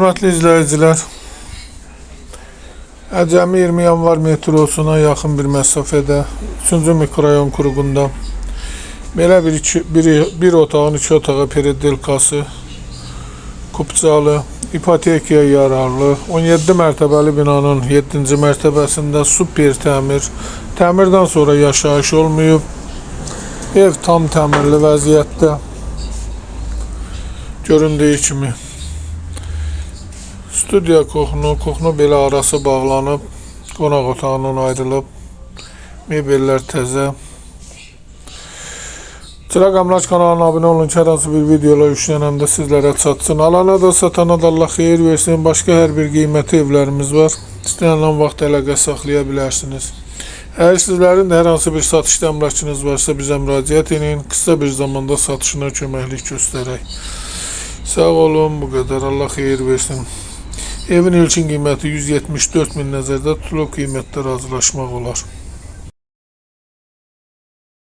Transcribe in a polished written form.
Hörmətli izləyicilər, Əcəmi 20 yanvar metrosuna yaxın bir məsafədə 3-cü mikrorayon qurğunda belə bir otağın 2 otağı peridelkası, kupçalı, ipotekaya yararlı 17 mərtəbəli binanın 7-ci mərtəbəsində super təmir, təmirdən sonra yaşayış olmayıb, ev tam təmirli vəziyyətdə göründüyü kimi. Studiya koxnu belə arası bağlanıb, qonaq otağından ayrılıb, mebellər təzə. Çıraq Əmlak kanalına abunə olun ki, hər hansı bir videolar yüklənəndə sizlərə çatsın. Alana da satana da Allah xeyir versin. Başqa hər bir qiymətli evlərimiz var. İstənilən vaxt əlaqə saxlaya bilərsiniz. Əgər sizlərin də hər hansı bir satışda əmlakınız varsa bizə müraciət edin. Qısa bir zamanda satışına köməklik göstərək. Sağ olun, bu qədər. Allah xeyir versin. Evin ilkin qiyməti 174 min nəzərdə tutulub, qiymətdə razılaşmaq olar.